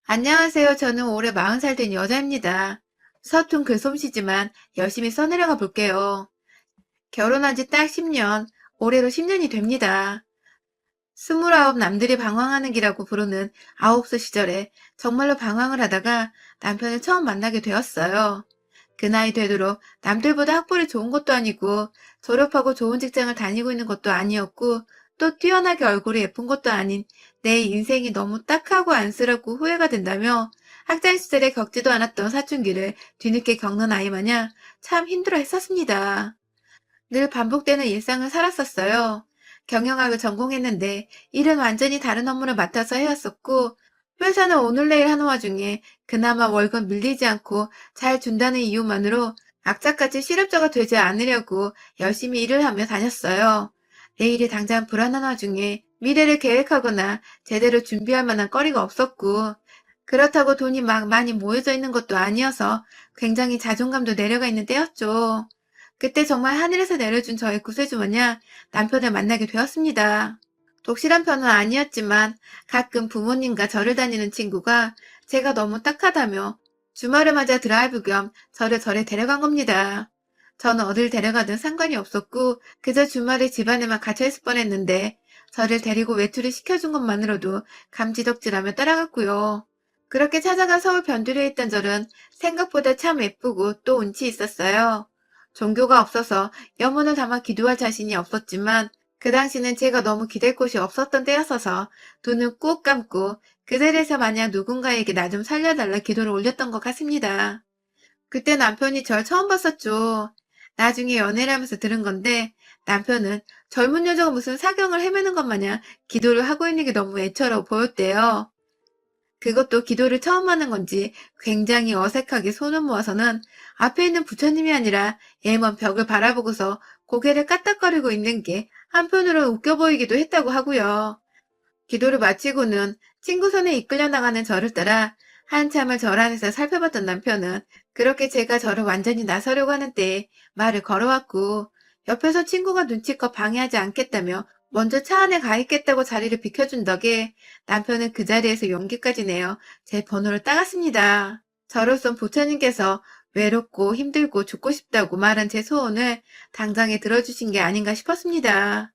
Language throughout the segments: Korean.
안녕하세요. 저는 올해 40살 된 여자입니다. 서툰 글솜씨지만 열심히 써내려가 볼게요. 결혼한 지 딱 10년, 올해로 10년이 됩니다. 29 남들이 방황하는 기라고 부르는 9살 시절에 정말로 방황을 하다가 남편을 처음 만나게 되었어요. 그 나이 되도록 남들보다 학벌이 좋은 것도 아니고 졸업하고 좋은 직장을 다니고 있는 것도 아니었고 또 뛰어나게 얼굴이 예쁜 것도 아닌 내 인생이 너무 딱하고 안쓰럽고 후회가 된다며 학창 시절에 겪지도 않았던 사춘기를 뒤늦게 겪는 아이 마냥 참 힘들어 했었습니다. 늘 반복되는 일상을 살았었어요. 경영학을 전공했는데 일은 완전히 다른 업무를 맡아서 해왔었고 회사는 오늘 내일 하는 와중에 그나마 월급 밀리지 않고 잘 준다는 이유만으로 악착같이 실업자가 되지 않으려고 열심히 일을 하며 다녔어요. 내일이 당장 불안한 와중에 미래를 계획하거나 제대로 준비할 만한 거리가 없었고 그렇다고 돈이 막 많이 모여져 있는 것도 아니어서 굉장히 자존감도 내려가 있는 때였죠. 그때 정말 하늘에서 내려준 저의 구세주마냥 남편을 만나게 되었습니다. 독실한 편은 아니었지만 가끔 부모님과 절을 다니는 친구가 제가 너무 딱하다며 주말을 맞아 드라이브 겸 저를 절에 데려간 겁니다. 저는 어딜 데려가든 상관이 없었고 그저 주말에 집안에만 갇혀있을 뻔했는데 저를 데리고 외출을 시켜준 것만으로도 감지덕지라며 따라갔고요. 그렇게 찾아간 서울 변두리에 있던 절은 생각보다 참 예쁘고 또 운치 있었어요. 종교가 없어서 염원을 담아 기도할 자신이 없었지만 그 당시는 제가 너무 기댈 곳이 없었던 때였어서 두 눈 꾹 감고 그 자리에서 마냥 누군가에게 나 좀 살려달라 기도를 올렸던 것 같습니다. 그때 남편이 절 처음 봤었죠. 나중에 연애를 하면서 들은 건데 남편은 젊은 여자가 무슨 사경을 헤매는 것 마냥 기도를 하고 있는 게 너무 애처로 보였대요. 그것도 기도를 처음 하는 건지 굉장히 어색하게 손을 모아서는 앞에 있는 부처님이 아니라 예먼 벽을 바라보고서 고개를 까딱거리고 있는 게 한편으로 웃겨 보이기도 했다고 하고요. 기도를 마치고는 친구 손에 이끌려 나가는 저를 따라 한참을 절 안에서 살펴봤던 남편은 그렇게 제가 저를 완전히 나서려고 하는 때에 말을 걸어왔고 옆에서 친구가 눈치껏 방해하지 않겠다며 먼저 차 안에 가 있겠다고 자리를 비켜준 덕에 남편은 그 자리에서 용기까지 내어 제 번호를 따갔습니다. 저로선 부처님께서 외롭고 힘들고 죽고 싶다고 말한 제 소원을 당장에 들어주신 게 아닌가 싶었습니다.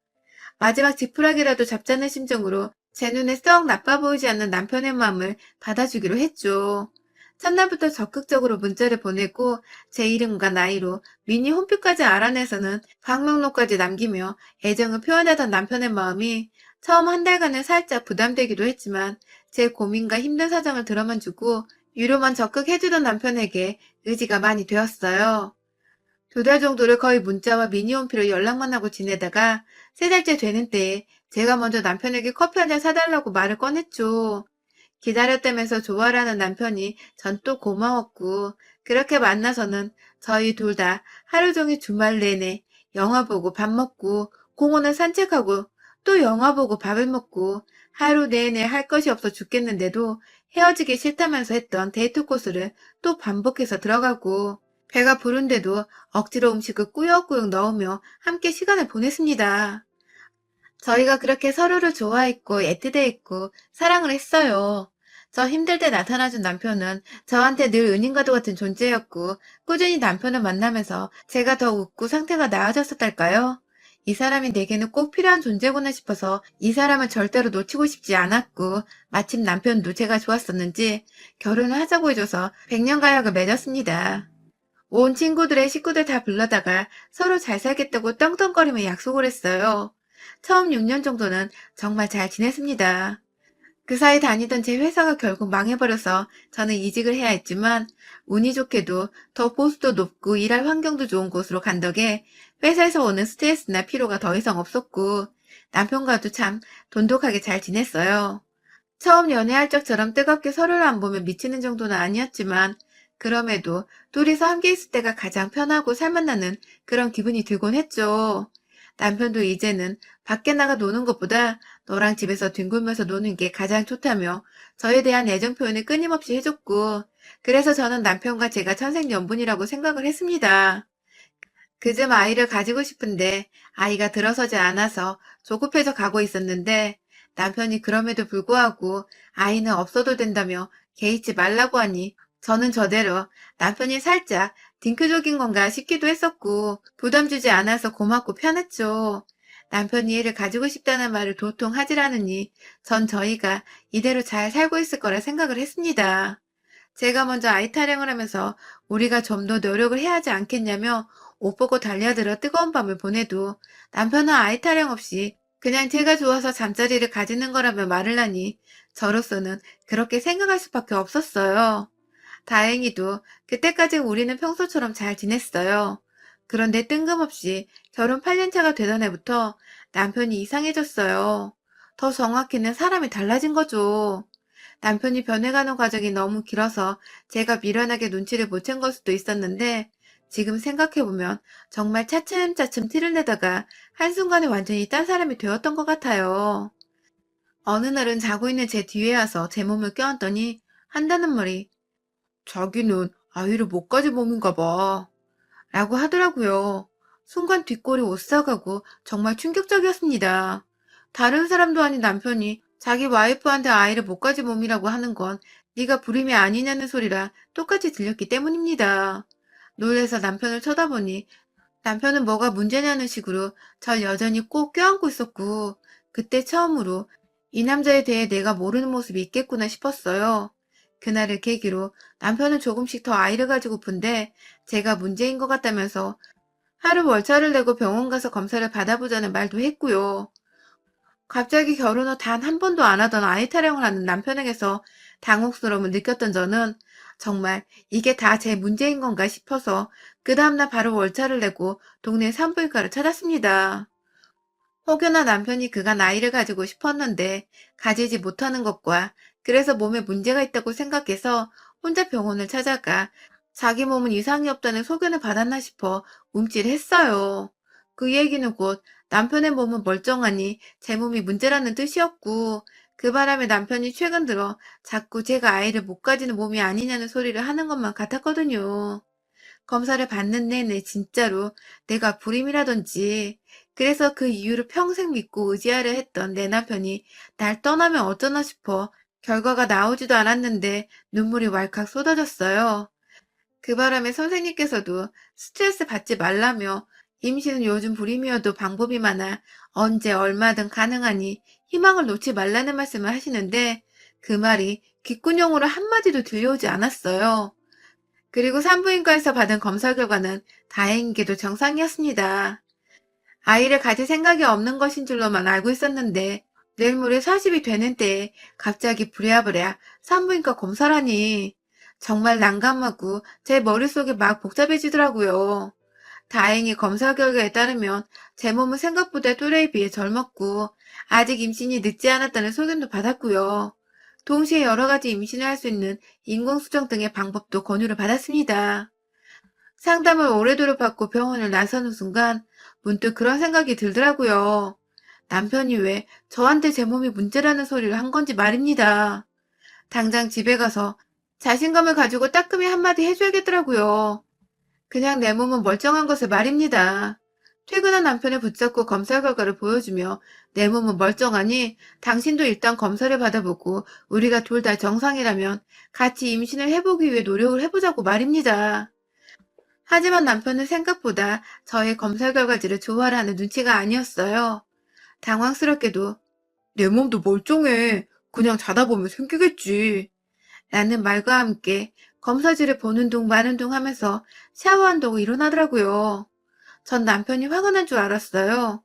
마지막 지푸라기라도 잡자는 심정으로 제 눈에 썩 나빠 보이지 않는 남편의 마음을 받아주기로 했죠. 첫날부터 적극적으로 문자를 보내고 제 이름과 나이로 미니 홈피까지 알아내서는 방명록까지 남기며 애정을 표현하던 남편의 마음이 처음 한 달간은 살짝 부담되기도 했지만 제 고민과 힘든 사정을 들어만 주고 위로만 적극 해주던 남편에게 의지가 많이 되었어요. 2달 정도를 거의 문자와 미니홈피로 연락만 하고 지내다가 3달째 되는 때에 제가 먼저 남편에게 커피 한 잔 사달라고 말을 꺼냈죠. 기다렸다면서 좋아라는 남편이 전 또 고마웠고 그렇게 만나서는 저희 둘 다 하루 종일 주말 내내 영화 보고 밥 먹고 공원을 산책하고 또 영화 보고 밥을 먹고 하루 내내 할 것이 없어 죽겠는데도 헤어지기 싫다면서 했던 데이트 코스를 또 반복해서 들어가고 배가 부른데도 억지로 음식을 꾸역꾸역 넣으며 함께 시간을 보냈습니다. 저희가 그렇게 서로를 좋아했고 애틋해했고 사랑을 했어요. 저 힘들 때 나타나준 남편은 저한테 늘 은인과도 같은 존재였고 꾸준히 남편을 만나면서 제가 더 웃고 상태가 나아졌었달까요? 이 사람이 내게는 꼭 필요한 존재구나 싶어서 이 사람을 절대로 놓치고 싶지 않았고 마침 남편도 제가 좋았었는지 결혼을 하자고 해줘서 100년 가약을 맺었습니다. 온 친구들의 식구들 다 불러다가 서로 잘 살겠다고 떵떵거리며 약속을 했어요. 처음 6년 정도는 정말 잘 지냈습니다. 그 사이 다니던 제 회사가 결국 망해버려서 저는 이직을 해야 했지만 운이 좋게도 더 보수도 높고 일할 환경도 좋은 곳으로 간 덕에 회사에서 오는 스트레스나 피로가 더 이상 없었고 남편과도 참 돈독하게 잘 지냈어요. 처음 연애할 적처럼 뜨겁게 서로를 안 보면 미치는 정도는 아니었지만 그럼에도 둘이서 함께 있을 때가 가장 편하고 살맛나는 그런 기분이 들곤 했죠. 남편도 이제는 밖에 나가 노는 것보다 너랑 집에서 뒹굴면서 노는 게 가장 좋다며 저에 대한 애정 표현을 끊임없이 해줬고 그래서 저는 남편과 제가 천생연분이라고 생각을 했습니다. 그즘 아이를 가지고 싶은데 아이가 들어서지 않아서 조급해져 가고 있었는데 남편이 그럼에도 불구하고 아이는 없어도 된다며 개의치 말라고 하니 저는 저대로 남편이 살짝 딩크족인 건가 싶기도 했었고 부담 주지 않아서 고맙고 편했죠. 남편이 애를 가지고 싶다는 말을 도통 하질 않으니 전 저희가 이대로 잘 살고 있을 거라 생각을 했습니다. 제가 먼저 아이 타령을 하면서 우리가 좀 더 노력을 해야 하지 않겠냐며 옷 벗고 달려들어 뜨거운 밤을 보내도 남편은 아이 타령 없이 그냥 제가 좋아서 잠자리를 가지는 거라며 말을 하니 저로서는 그렇게 생각할 수밖에 없었어요. 다행히도 그때까지 우리는 평소처럼 잘 지냈어요. 그런데 뜬금없이 결혼 8년 차가 되던 해부터 남편이 이상해졌어요. 더 정확히는 사람이 달라진 거죠. 남편이 변해가는 과정이 너무 길어서 제가 미련하게 눈치를 못 챈 걸 수도 있었는데 지금 생각해보면 정말 차츰차츰 티를 내다가 한순간에 완전히 딴 사람이 되었던 것 같아요. 어느 날은 자고 있는 제 뒤에 와서 제 몸을 껴안더니 한다는 말이 자기는 아이를 못 가진 몸인가 봐 라고 하더라고요. 순간 뒷골이 오싹하고 정말 충격적이었습니다. 다른 사람도 아닌 남편이 자기 와이프한테 아이를 못 가진 몸이라고 하는 건 네가 불임이 아니냐는 소리라 똑같이 들렸기 때문입니다. 놀래서 남편을 쳐다보니 남편은 뭐가 문제냐는 식으로 절 여전히 꼭 껴안고 있었고 그때 처음으로 이 남자에 대해 내가 모르는 모습이 있겠구나 싶었어요. 그날을 계기로 남편은 조금씩 더 아이를 가지고픈데 제가 문제인 것 같다면서 하루 월차를 내고 병원 가서 검사를 받아보자는 말도 했고요. 갑자기 결혼 후 단 한 번도 안 하던 아이 타령을 하는 남편에게서 당혹스러움을 느꼈던 저는 정말 이게 다 제 문제인 건가 싶어서 그 다음날 바로 월차를 내고 동네 산부인과를 찾았습니다. 혹여나 남편이 그간 아이를 가지고 싶었는데 가지지 못하는 것과 그래서 몸에 문제가 있다고 생각해서 혼자 병원을 찾아가 자기 몸은 이상이 없다는 소견을 받았나 싶어 움찔했어요. 그 얘기는 곧 남편의 몸은 멀쩡하니 제 몸이 문제라는 뜻이었고 그 바람에 남편이 최근 들어 자꾸 제가 아이를 못 가지는 몸이 아니냐는 소리를 하는 것만 같았거든요. 검사를 받는 내내 진짜로 내가 불임이라든지 그래서 그 이유를 평생 믿고 의지하려 했던 내 남편이 날 떠나면 어쩌나 싶어 결과가 나오지도 않았는데 눈물이 왈칵 쏟아졌어요. 그 바람에 선생님께서도 스트레스 받지 말라며 임신은 요즘 불임이어도 방법이 많아 언제 얼마든 가능하니 희망을 놓지 말라는 말씀을 하시는데 그 말이 귓구녕으로 한마디도 들려오지 않았어요. 그리고 산부인과에서 받은 검사 결과는 다행히도 정상이었습니다. 아이를 가질 생각이 없는 것인 줄로만 알고 있었는데 내일 모레 40이 되는 때에 갑자기 부랴부랴 산부인과 검사라니 정말 난감하고 제 머릿속이 막 복잡해지더라고요. 다행히 검사 결과에 따르면 제 몸은 생각보다 또래에 비해 젊었고 아직 임신이 늦지 않았다는 소견도 받았고요. 동시에 여러 가지 임신을 할 수 있는 인공수정 등의 방법도 권유를 받았습니다. 상담을 오래도록 받고 병원을 나서는 순간 문득 그런 생각이 들더라고요. 남편이 왜 저한테 제 몸이 문제라는 소리를 한 건지 말입니다. 당장 집에 가서 자신감을 가지고 따끔히 한마디 해줘야겠더라고요. 그냥 내 몸은 멀쩡한 것을 말입니다. 퇴근한 남편을 붙잡고 검사 결과를 보여주며 내 몸은 멀쩡하니 당신도 일단 검사를 받아보고 우리가 둘 다 정상이라면 같이 임신을 해보기 위해 노력을 해보자고 말입니다. 하지만 남편은 생각보다 저의 검사 결과지를 좋아하는 눈치가 아니었어요. 당황스럽게도 내 몸도 멀쩡해. 그냥 자다 보면 생기겠지. 라는 말과 함께 검사지를 보는 둥 마는 둥 하면서 샤워한다고 일어나더라고요. 전 남편이 화가 난 줄 알았어요.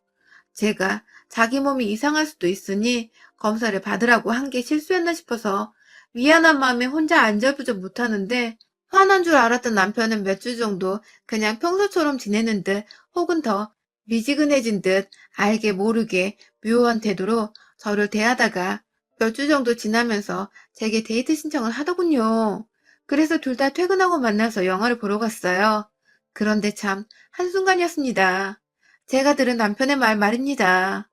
제가 자기 몸이 이상할 수도 있으니 검사를 받으라고 한 게 실수였나 싶어서 미안한 마음에 혼자 안절부절 못하는데 화난 줄 알았던 남편은 몇 주 정도 그냥 평소처럼 지내는 듯 혹은 더 미지근해진 듯 알게 모르게 묘한 태도로 저를 대하다가 몇 주 정도 지나면서 제게 데이트 신청을 하더군요. 그래서 둘 다 퇴근하고 만나서 영화를 보러 갔어요. 그런데 참 한순간이었습니다. 제가 들은 남편의 말입니다.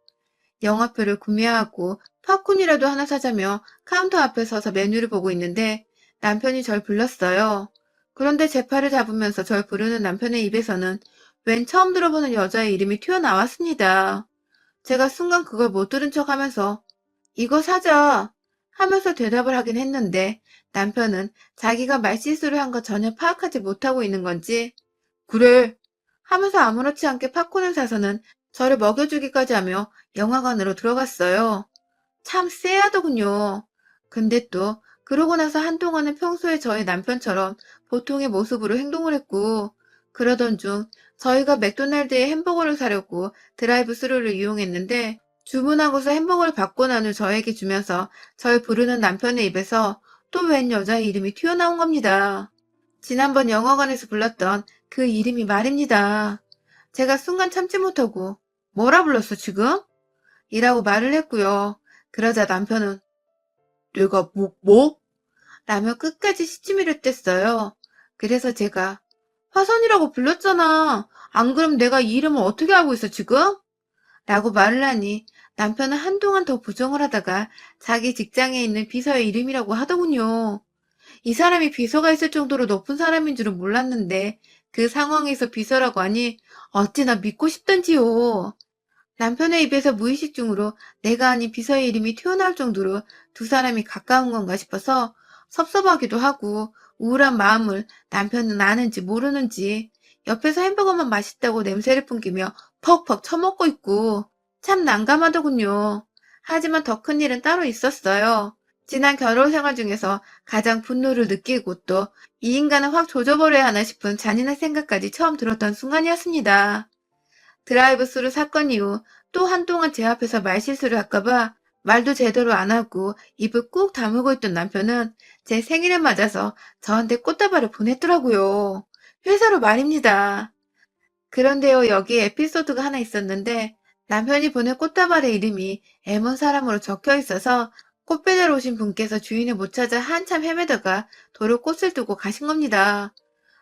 영화표를 구매하고 팝콘이라도 하나 사자며 카운터 앞에 서서 메뉴를 보고 있는데 남편이 절 불렀어요. 그런데 제 팔을 잡으면서 절 부르는 남편의 입에서는 웬 처음 들어보는 여자의 이름이 튀어나왔습니다. 제가 순간 그걸 못 들은 척 하면서 이거 사자 하면서 대답을 하긴 했는데 남편은 자기가 말실수를 한 거 전혀 파악하지 못하고 있는 건지 그래 하면서 아무렇지 않게 팝콘을 사서는 저를 먹여주기까지 하며 영화관으로 들어갔어요. 참 쎄하더군요. 근데 또 그러고 나서 한동안은 평소에 저희 남편처럼 보통의 모습으로 행동을 했고 그러던 중 저희가 맥도날드에 햄버거를 사려고 드라이브 스루를 이용했는데 주문하고서 햄버거를 받고 난 후 저에게 주면서 절 부르는 남편의 입에서 또 웬 여자의 이름이 튀어나온 겁니다. 지난번 영화관에서 불렀던 그 이름이 말입니다. 제가 순간 참지 못하고 뭐라 불렀어 지금? 이라고 말을 했고요. 그러자 남편은 내가 뭐? 라며 끝까지 시치미를 뗐어요. 그래서 제가 화선이라고 불렀잖아. 안 그럼 내가 이 이름을 어떻게 알고 있어 지금? 라고 말을 하니 남편은 한동안 더 부정을 하다가 자기 직장에 있는 비서의 이름이라고 하더군요. 이 사람이 비서가 있을 정도로 높은 사람인 줄은 몰랐는데 그 상황에서 비서라고 하니 어찌나 믿고 싶던지요. 남편의 입에서 무의식 중으로 내가 아닌 비서의 이름이 튀어나올 정도로 두 사람이 가까운 건가 싶어서 섭섭하기도 하고 우울한 마음을 남편은 아는지 모르는지 옆에서 햄버거만 맛있다고 냄새를 풍기며 퍽퍽 처먹고 있고 참 난감하더군요. 하지만 더 큰 일은 따로 있었어요. 지난 결혼 생활 중에서 가장 분노를 느끼고 또 이 인간은 확 조져버려야 하나 싶은 잔인한 생각까지 처음 들었던 순간이었습니다. 드라이브 스루 사건 이후 또 한동안 제 앞에서 말실수를 할까봐 말도 제대로 안 하고 입을 꾹 다물고 있던 남편은 제 생일을 맞아서 저한테 꽃다발을 보냈더라고요. 회사로 말입니다. 그런데요, 여기에 에피소드가 하나 있었는데 남편이 보낸 꽃다발의 이름이 M1 사람으로 적혀 있어서 꽃 배달 오신 분께서 주인을 못 찾아 한참 헤매다가 도로 꽃을 두고 가신 겁니다.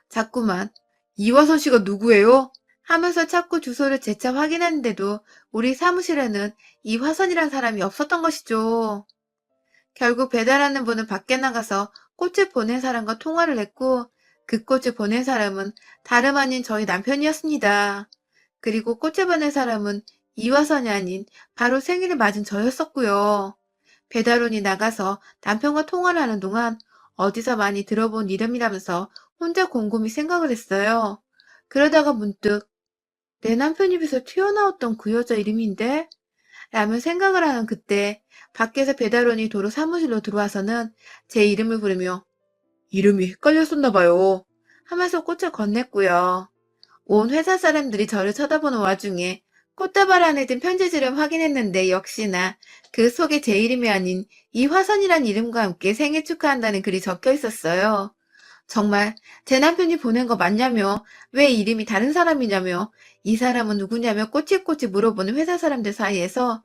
자꾸만 이화선 씨가 누구예요? 하면서 찾고 주소를 재차 확인했는데도 우리 사무실에는 이화선이란 사람이 없었던 것이죠. 결국 배달하는 분은 밖에 나가서 꽃을 보낸 사람과 통화를 했고 그 꽃을 보낸 사람은 다름 아닌 저희 남편이었습니다. 그리고 꽃을 보낸 사람은 이화선이 아닌 바로 생일을 맞은 저였었고요. 배달원이 나가서 남편과 통화를 하는 동안 어디서 많이 들어본 이름이라면서 혼자 곰곰이 생각을 했어요. 그러다가 문득 내 남편 입에서 튀어나왔던 그 여자 이름인데? 라며 생각을 하는 그때 밖에서 배달원이 도로 사무실로 들어와서는 제 이름을 부르며 이름이 헷갈렸었나 봐요. 하면서 꽃을 건넸고요. 온 회사 사람들이 저를 쳐다보는 와중에 꽃다발 안에 든 편지지를 확인했는데 역시나 그 속에 제 이름이 아닌 이화선이란 이름과 함께 생일 축하한다는 글이 적혀 있었어요. 정말 제 남편이 보낸 거 맞냐며 왜 이름이 다른 사람이냐며 이 사람은 누구냐며 꼬치꼬치 물어보는 회사 사람들 사이에서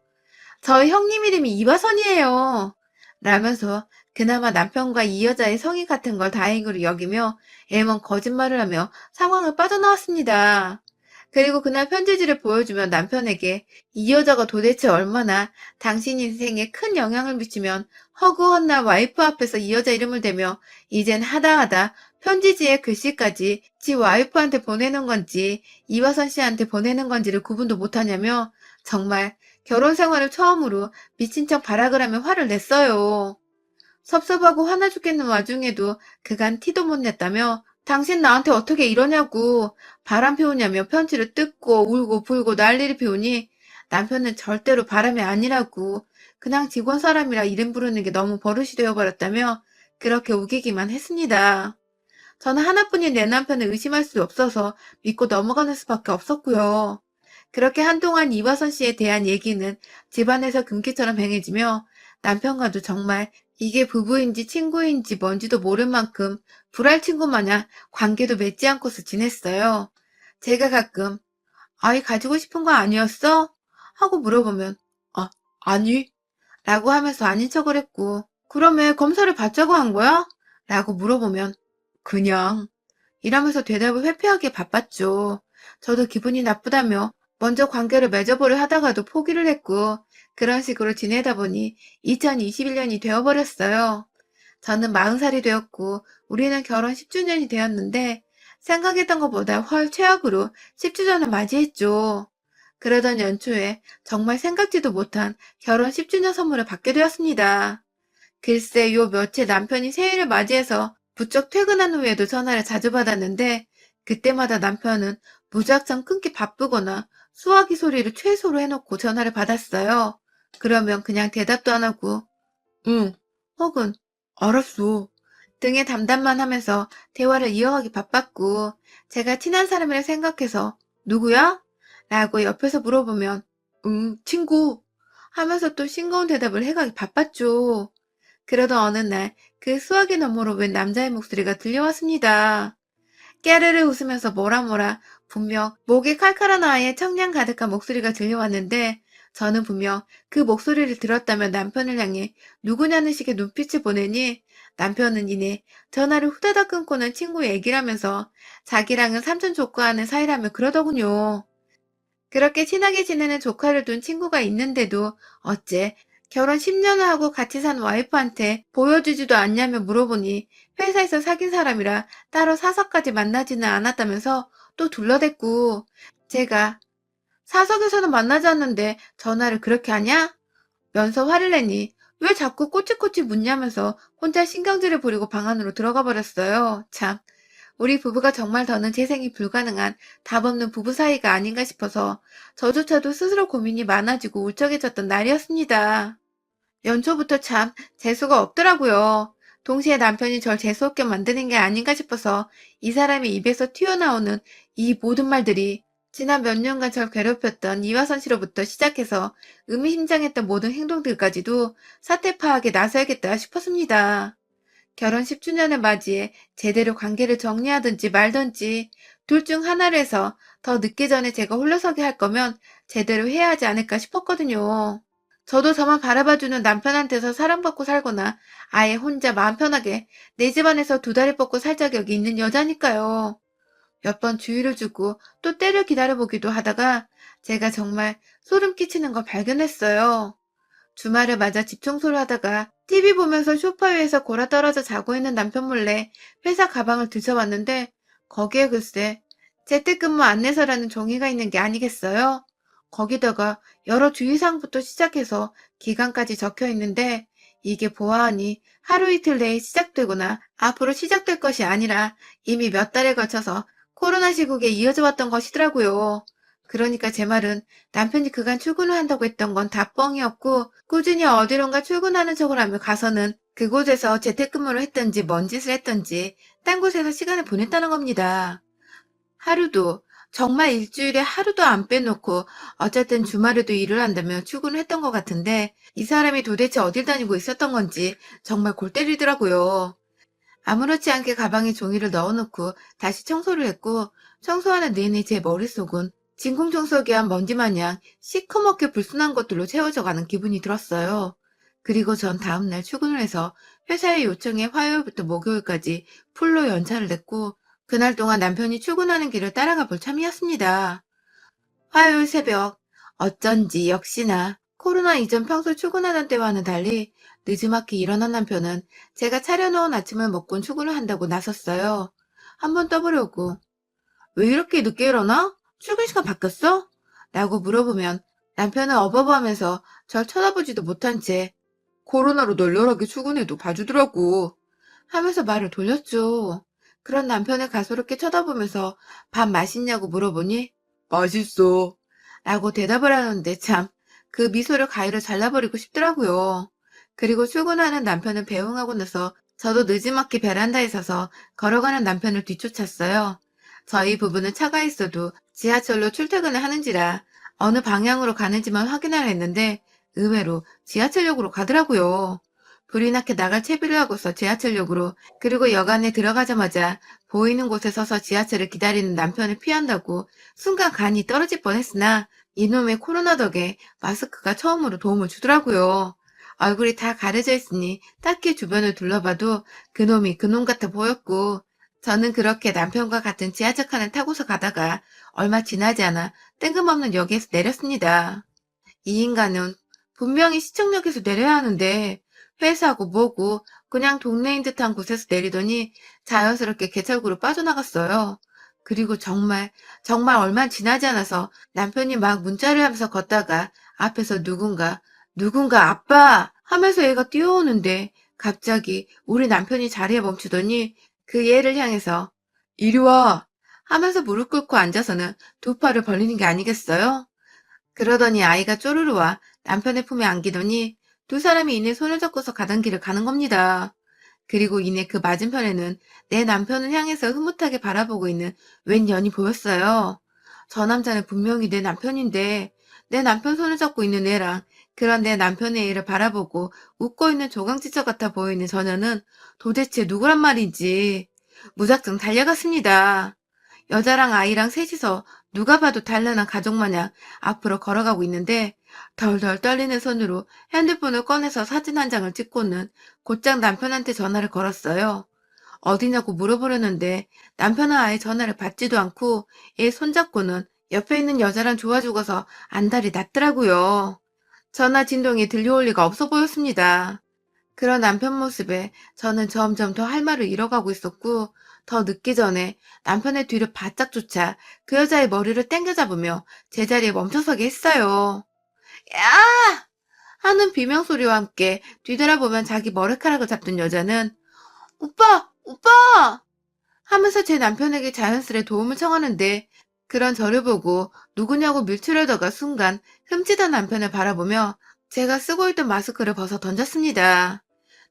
저희 형님 이름이 이화선이에요. 라면서 그나마 남편과 이 여자의 성의 같은 걸 다행으로 여기며 애먼 거짓말을 하며 상황을 빠져나왔습니다. 그리고 그날 편지지를 보여주며 남편에게 이 여자가 도대체 얼마나 당신 인생에 큰 영향을 미치면 허구헌날 와이프 앞에서 이 여자 이름을 대며 이젠 하다하다 편지지에 글씨까지 지 와이프한테 보내는 건지 이화선 씨한테 보내는 건지를 구분도 못하냐며 정말 결혼 생활을 처음으로 미친 척 발악을 하며 화를 냈어요. 섭섭하고 화나 죽겠는 와중에도 그간 티도 못 냈다며 당신 나한테 어떻게 이러냐고 바람 피우냐며 편지를 뜯고 울고 불고 난리를 피우니 남편은 절대로 바람이 아니라고 그냥 직원 사람이라 이름 부르는 게 너무 버릇이 되어버렸다며 그렇게 우기기만 했습니다. 저는 하나뿐인 내 남편을 의심할 수 없어서 믿고 넘어가는 수밖에 없었고요. 그렇게 한동안 이화선 씨에 대한 얘기는 집안에서 금기처럼 행해지며 남편과도 정말 이게 부부인지 친구인지 뭔지도 모를 만큼 불알 친구 마냥 관계도 맺지 않고서 지냈어요. 제가 가끔 아이 가지고 싶은 거 아니었어? 하고 물어보면 아니 라고 하면서 아닌 척을 했고 그럼 왜 검사를 받자고 한 거야? 라고 물어보면 그냥 이러면서 대답을 회피하기에 바빴죠. 저도 기분이 나쁘다며 먼저 관계를 맺어보려 하다가도 포기를 했고 그런 식으로 지내다 보니 2021년이 되어버렸어요. 저는 40살이 되었고 우리는 결혼 10주년이 되었는데 생각했던 것보다 훨 최악으로 10주년을 맞이했죠. 그러던 연초에 정말 생각지도 못한 결혼 10주년 선물을 받게 되었습니다. 글쎄 요 며칠 남편이 새해를 맞이해서 부쩍 퇴근한 후에도 전화를 자주 받았는데 그때마다 남편은 무작정 끊기 바쁘거나 수화기 소리를 최소로 해놓고 전화를 받았어요. 그러면 그냥 대답도 안 하고 응 혹은 알았어 등의 담담만 하면서 대화를 이어가기 바빴고 제가 친한 사람이라 생각해서 누구야? 라고 옆에서 물어보면 응 친구 하면서 또 싱거운 대답을 해가기 바빴죠. 그러던 어느 날 그 수화기 너머로 웬 남자의 목소리가 들려왔습니다. 깨르르 웃으면서 뭐라 분명 목에 칼칼한 아이의 청량 가득한 목소리가 들려왔는데 저는 분명 그 목소리를 들었다면 남편을 향해 누구냐는 식의 눈빛을 보내니 남편은 이내 전화를 후다닥 끊고는 친구 얘기를 하면서 자기랑은 삼촌 조카하는 사이라며 그러더군요. 그렇게 친하게 지내는 조카를 둔 친구가 있는데도 어째 결혼 10년을 하고 같이 산 와이프한테 보여주지도 않냐며 물어보니 회사에서 사귄 사람이라 따로 사석까지 만나지는 않았다면서 또 둘러댔고 제가 사석에서는 만나지 않는데 전화를 그렇게 하냐? 면서 화를 내니 왜 자꾸 꼬치꼬치 묻냐면서 혼자 신경질을 부리고 방 안으로 들어가 버렸어요. 참. 우리 부부가 정말 더는 재생이 불가능한 답 없는 부부 사이가 아닌가 싶어서 저조차도 스스로 고민이 많아지고 울적해졌던 날이었습니다. 연초부터 참 재수가 없더라고요. 동시에 남편이 절 재수없게 만드는 게 아닌가 싶어서 이 사람의 입에서 튀어나오는 이 모든 말들이 지난 몇 년간 절 괴롭혔던 이화선 씨로부터 시작해서 의미심장했던 모든 행동들까지도 사태 파악에 나서야겠다 싶었습니다. 결혼 10주년을 맞이해 제대로 관계를 정리하든지 말든지 둘 중 하나를 해서 더 늦기 전에 제가 홀로서게 할 거면 제대로 해야 하지 않을까 싶었거든요. 저도 저만 바라봐주는 남편한테서 사랑받고 살거나 아예 혼자 마음 편하게 내 집안에서 두 다리 뻗고 살 자격이 있는 여자니까요. 몇 번 주의를 주고 또 때를 기다려보기도 하다가 제가 정말 소름 끼치는 걸 발견했어요. 주말을 맞아 집 청소를 하다가 TV 보면서 소파 위에서 골아떨어져 자고 있는 남편 몰래 회사 가방을 뒤져봤는데 거기에 글쎄 재택근무 안내서라는 종이가 있는 게 아니겠어요? 거기다가 여러 주의사항부터 시작해서 기간까지 적혀 있는데 이게 보아하니 하루 이틀 내에 시작되거나 앞으로 시작될 것이 아니라 이미 몇 달에 걸쳐서 코로나 시국에 이어져 왔던 것이더라고요. 그러니까 제 말은 남편이 그간 출근을 한다고 했던 건 다 뻥이었고 꾸준히 어디론가 출근하는 척을 하며 가서는 그곳에서 재택근무를 했던지 뭔 짓을 했던지 딴 곳에서 시간을 보냈다는 겁니다. 하루도 정말 일주일에 하루도 안 빼놓고 어쨌든 주말에도 일을 한다며 출근을 했던 것 같은데 이 사람이 도대체 어딜 다니고 있었던 건지 정말 골 때리더라고요. 아무렇지 않게 가방에 종이를 넣어놓고 다시 청소를 했고 청소하는 내내 제 머릿속은 진공청소기한 먼지 마냥 시커멓게 불순한 것들로 채워져 가는 기분이 들었어요. 그리고 전 다음날 출근을 해서 회사의 요청에 화요일부터 목요일까지 풀로 연차를 냈고 그날 동안 남편이 출근하는 길을 따라가 볼 참이었습니다. 화요일 새벽 어쩐지 역시나 코로나 이전 평소 출근하던 때와는 달리 늦지막히 일어난 남편은 제가 차려놓은 아침을 먹고 출근을 한다고 나섰어요. 한번 떠보려고 왜 이렇게 늦게 일어나? 출근 시간 바뀌었어? 라고 물어보면 남편은 어버버하면서 절 쳐다보지도 못한 채 코로나로 널널하게 출근해도 봐주더라고 하면서 말을 돌렸죠. 그런 남편을 가소롭게 쳐다보면서 밥 맛있냐고 물어보니 맛있어 라고 대답을 하는데 참 그 미소를 가위로 잘라버리고 싶더라고요. 그리고 출근하는 남편을 배웅하고 나서 저도 느지막이 베란다에 서서 걸어가는 남편을 뒤쫓았어요. 저희 부부는 차가 있어도 지하철로 출퇴근을 하는지라 어느 방향으로 가는지만 확인하려 했는데 의외로 지하철역으로 가더라고요. 불이 나게 나갈 채비를 하고서 지하철역으로 그리고 여관에 들어가자마자 보이는 곳에 서서 지하철을 기다리는 남편을 피한다고 순간 간이 떨어질 뻔했으나 이놈의 코로나 덕에 마스크가 처음으로 도움을 주더라고요. 얼굴이 다 가려져 있으니 딱히 주변을 둘러봐도 그놈이 그놈 같아 보였고 저는 그렇게 남편과 같은 지하철 칸을 타고서 가다가 얼마 지나지 않아 뜬금없는 역에서 내렸습니다. 이 인간은 분명히 시청역에서 내려야 하는데 회사고 뭐고 그냥 동네인 듯한 곳에서 내리더니 자연스럽게 개찰구로 빠져나갔어요. 그리고 정말 얼마 지나지 않아서 남편이 막 문자를 하면서 걷다가 앞에서 누군가 아빠! 하면서 얘가 뛰어오는데 갑자기 우리 남편이 자리에 멈추더니 그 얘를 향해서 이리 와! 하면서 무릎 꿇고 앉아서는 두 팔을 벌리는 게 아니겠어요? 그러더니 아이가 쪼르르 와 남편의 품에 안기더니 두 사람이 이내 손을 잡고서 가던 길을 가는 겁니다. 그리고 이내 그 맞은편에는 내 남편을 향해서 흐뭇하게 바라보고 있는 웬 년이 보였어요. 저 남자는 분명히 내 남편인데 내 남편 손을 잡고 있는 애랑 그런 내 남편의 애를 바라보고 웃고 있는 조강지처 같아 보이는 저 년은 도대체 누구란 말인지 무작정 달려갔습니다. 여자랑 아이랑 셋이서 누가 봐도 단란한 가족 마냥 앞으로 걸어가고 있는데 덜덜 떨리는 손으로 핸드폰을 꺼내서 사진 한 장을 찍고는 곧장 남편한테 전화를 걸었어요. 어디냐고 물어보려는데 남편은 아예 전화를 받지도 않고 얘 손잡고는 옆에 있는 여자랑 좋아 죽어서 안달이 났더라고요. 전화 진동이 들려올 리가 없어 보였습니다. 그런 남편 모습에 저는 점점 더 할 말을 잃어가고 있었고 더 늦기 전에 남편의 뒤를 바짝 쫓아 그 여자의 머리를 땡겨 잡으며 제자리에 멈춰서게 했어요. 야! 하는 비명소리와 함께 뒤돌아보면 자기 머리카락을 잡던 여자는 오빠! 오빠! 하면서 제 남편에게 자연스레 도움을 청하는데 그런 저를 보고 누구냐고 밀치려다가 순간 흠칫한 남편을 바라보며 제가 쓰고 있던 마스크를 벗어 던졌습니다.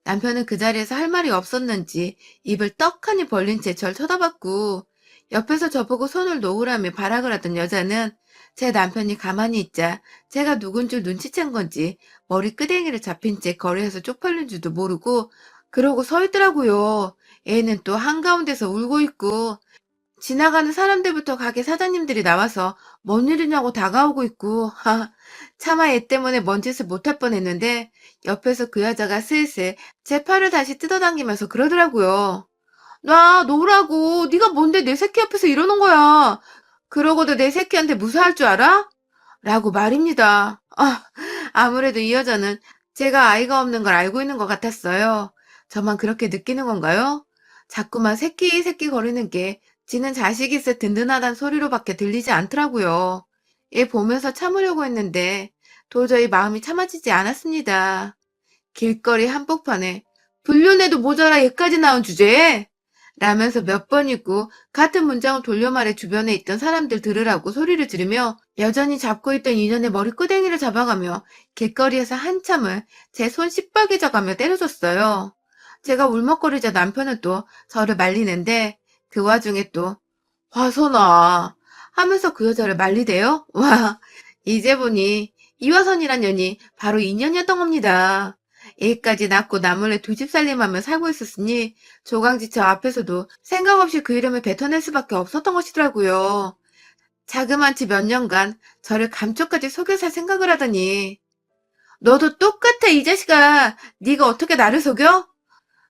남편은 그 자리에서 할 말이 없었는지 입을 떡하니 벌린 채 절 쳐다봤고 옆에서 저보고 손을 놓으라며 발악을 하던 여자는 제 남편이 가만히 있자 제가 누군 줄 눈치챈 건지 머리 끄댕이를 잡힌 채 거리에서 쪽팔린 줄도 모르고 그러고 서 있더라고요. 애는 또 한가운데서 울고 있고 지나가는 사람들부터 가게 사장님들이 나와서 뭔 일이냐고 다가오고 있고 차마 애 때문에 뭔 짓을 못할 뻔했는데 옆에서 그 여자가 슬슬 제 팔을 다시 뜯어당기면서 그러더라고요. 나 놓으라고. 네가 뭔데 내 새끼 앞에서 이러는 거야. 그러고도 내 새끼한테 무사할 줄 알아? 라고 말입니다. 아무래도 이 여자는 제가 아이가 없는 걸 알고 있는 것 같았어요. 저만 그렇게 느끼는 건가요? 자꾸만 새끼 새끼 거리는 게 지는 자식이 있어 든든하단 소리로밖에 들리지 않더라고요. 얘 보면서 참으려고 했는데 도저히 마음이 참아지지 않았습니다. 길거리 한복판에 불륜해도 모자라 얘까지 나온 주제에 라면서 몇 번이고 같은 문장을 돌려 말해 주변에 있던 사람들 들으라고 소리를 지르며 여전히 잡고 있던 인연의 머리끄댕이를 잡아가며 길거리에서 한참을 제 손 시뻘개져가며 때려줬어요. 제가 울먹거리자 남편은 또 저를 말리는데 그 와중에 또 화선아 하면서 그 여자를 말리대요? 와, 이제 보니 이화선이란 년이 바로 인연이었던 겁니다. 애까지 낳고 나몰래 두 집 살림하며 살고 있었으니 조강지처 앞에서도 생각 없이 그 이름을 뱉어낼 수밖에 없었던 것이더라고요. 자그만치 몇 년간 저를 감쪽같이 속여 살 생각을 하더니 너도 똑같아 이 자식아. 네가 어떻게 나를 속여?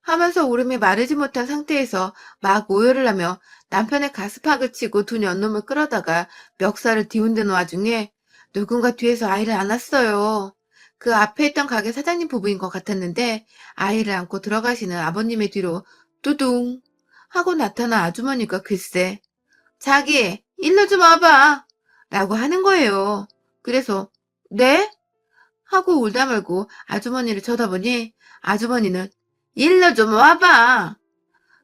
하면서 울음이 마르지 못한 상태에서 막 오열을 하며 남편의 가스팍을 치고 두 년놈을 끌어다가 멱살을 뒤흔드는 와중에 누군가 뒤에서 아이를 안았어요. 그 앞에 있던 가게 사장님 부부인 것 같았는데 아이를 안고 들어가시는 아버님의 뒤로 뚜둥 하고 나타난 아주머니가 글쎄 자기 일로 좀 와봐 라고 하는 거예요. 그래서 네? 하고 울다 말고 아주머니를 쳐다보니 아주머니는 일로 좀 와봐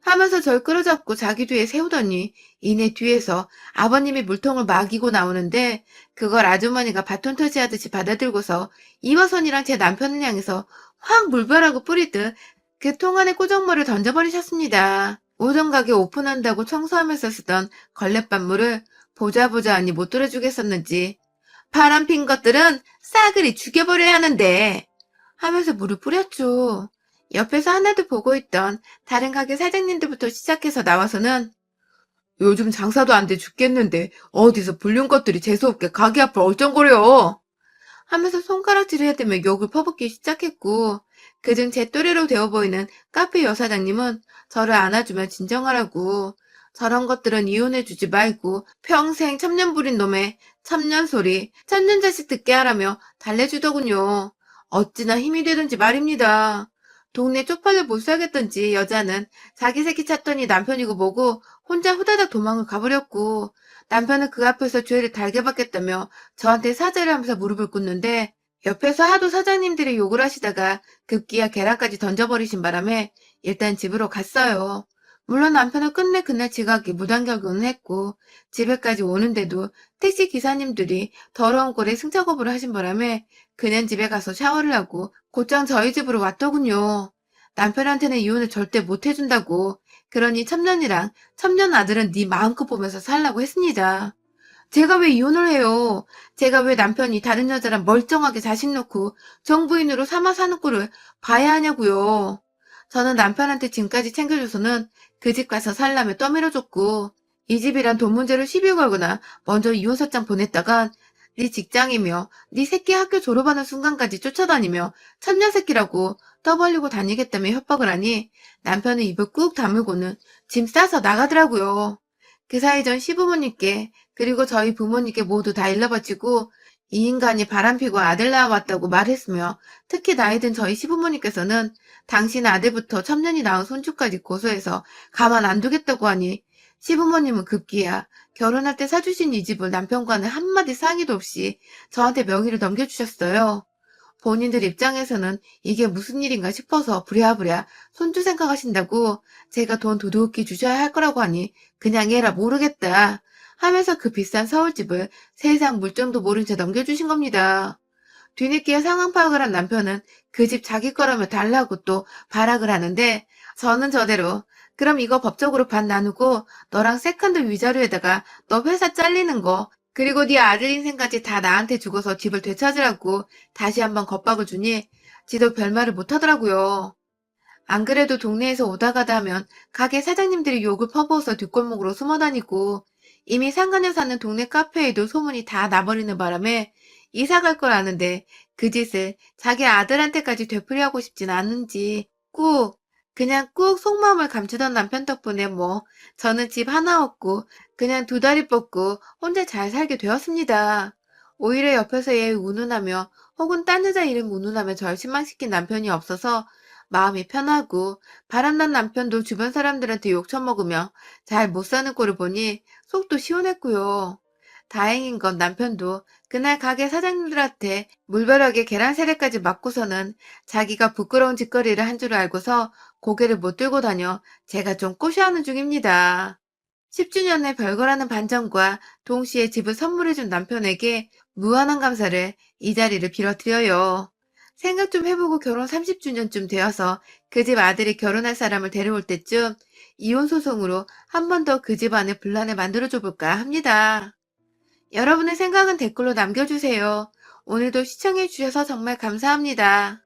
하면서 절 끌어잡고 자기 뒤에 세우더니 이내 뒤에서 아버님이 물통을 막이고 나오는데 그걸 아주머니가 바톤 터치하듯이 받아들고서 이화선이랑 제 남편을 향해서 확 물벼락을 뿌리듯 그 통 안에 꾸정물을 던져버리셨습니다. 오전 가게 오픈한다고 청소하면서 쓰던 걸레밥물을 보자 하니 못 들어주겠었는지 바람핀 것들은 싸그리 죽여버려야 하는데 하면서 물을 뿌렸죠. 옆에서 하나도 보고 있던 다른 가게 사장님들부터 시작해서 나와서는 요즘 장사도 안 돼 죽겠는데 어디서 불륜 것들이 재수없게 가게 앞을 얼쩡거려 하면서 손가락질을 해대며 욕을 퍼붓기 시작했고 그중 제 또래로 되어 보이는 카페 여사장님은 저를 안아주며 진정하라고 저런 것들은 이혼해주지 말고 평생 천년 부린 놈의 천년 소리 천년 자식 듣게 하라며 달래주더군요. 어찌나 힘이 되든지 말입니다. 동네 쪽팔려 못 살겠던지 여자는 자기 새끼 찾더니 남편이고 뭐고 혼자 후다닥 도망을 가버렸고, 남편은 그 앞에서 죄를 달게 받겠다며 저한테 사죄를 하면서 무릎을 꿇는데, 옆에서 하도 사장님들이 욕을 하시다가 급기야 계란까지 던져버리신 바람에 일단 집으로 갔어요. 물론 남편은 끝내 그날 지각이 무단결근을 했고, 집에까지 오는데도 택시 기사님들이 더러운 꼴에 승차 거부를 하신 바람에 그냥 집에 가서 샤워를 하고 곧장 저희 집으로 왔더군요. 남편한테는 이혼을 절대 못 해준다고, 그러니 첨년이랑 첨년 아들은 네 마음껏 보면서 살라고 했습니다. 제가 왜 이혼을 해요? 제가 왜 남편이 다른 여자랑 멀쩡하게 자식 놓고 정부인으로 삼아 사는 꼴을 봐야 하냐고요. 저는 남편한테 짐까지 챙겨줘서는 그 집 가서 살라며 떠밀어줬고, 이 집이란 돈 문제로 시비 걸거나 먼저 이혼서장 보냈다간 네 직장이며 네 새끼 학교 졸업하는 순간까지 쫓아다니며 천년 새끼라고 떠벌리고 다니겠다며 협박을 하니 남편은 입을 꾹 다물고는 짐 싸서 나가더라고요. 그 사이 전 시부모님께 그리고 저희 부모님께 모두 다 일러바치고 이 인간이 바람피고 아들 낳아왔다고 말했으며, 특히 나이든 저희 시부모님께서는 당신 아들부터 첩년이 낳은 손주까지 고소해서 가만 안 두겠다고 하니 시부모님은 급기야 결혼할 때 사주신 이 집을 남편과는 한마디 상의도 없이 저한테 명의를 넘겨주셨어요. 본인들 입장에서는 이게 무슨 일인가 싶어서 부랴부랴 손주 생각하신다고 제가 돈 두둑히 주셔야 할 거라고 하니 그냥 해라 모르겠다 하면서 그 비싼 서울집을 세상 물정도 모른 채 넘겨주신 겁니다. 뒤늦게 상황 파악을 한 남편은 그 집 자기 거라며 달라고 또 발악을 하는데, 저는 저대로 그럼 이거 법적으로 반 나누고 너랑 세컨드 위자료에다가 너 회사 잘리는 거 그리고 네 아들 인생까지 다 나한테 주고서 집을 되찾으라고 다시 한번 겁박을 주니 지도 별말을 못하더라고요. 안 그래도 동네에서 오다 가다 하면 가게 사장님들이 욕을 퍼부어서 뒷골목으로 숨어다니고, 이미 상가녀 사는 동네 카페에도 소문이 다 나버리는 바람에 이사 갈 걸 아는데 그 짓을 자기 아들한테까지 되풀이하고 싶진 않은지 그냥 꾹 속마음을 감추던 남편 덕분에 뭐 저는 집 하나 얻고 그냥 두 다리 뻗고 혼자 잘 살게 되었습니다. 오히려 옆에서 얘 운운하며 혹은 딴 여자 이름 운운하며 절 실망시킨 남편이 없어서 마음이 편하고, 바람난 남편도 주변 사람들한테 욕 처먹으며 잘 못 사는 꼴을 보니 속도 시원했고요. 다행인 건 남편도 그날 가게 사장님들한테 물벼락에 계란 세례까지 맞고서는 자기가 부끄러운 짓거리를 한 줄 알고서 고개를 못 들고 다녀 제가 좀 꼬셔하는 중입니다. 10주년의 별거라는 반전과 동시에 집을 선물해준 남편에게 무한한 감사를 이 자리를 빌어드려요. 생각 좀 해보고 결혼 30주년쯤 되어서 그 집 아들이 결혼할 사람을 데려올 때쯤 이혼 소송으로 한 번 더 그 집 안에 분란을 만들어줘 볼까 합니다. 여러분의 생각은 댓글로 남겨주세요. 오늘도 시청해주셔서 정말 감사합니다.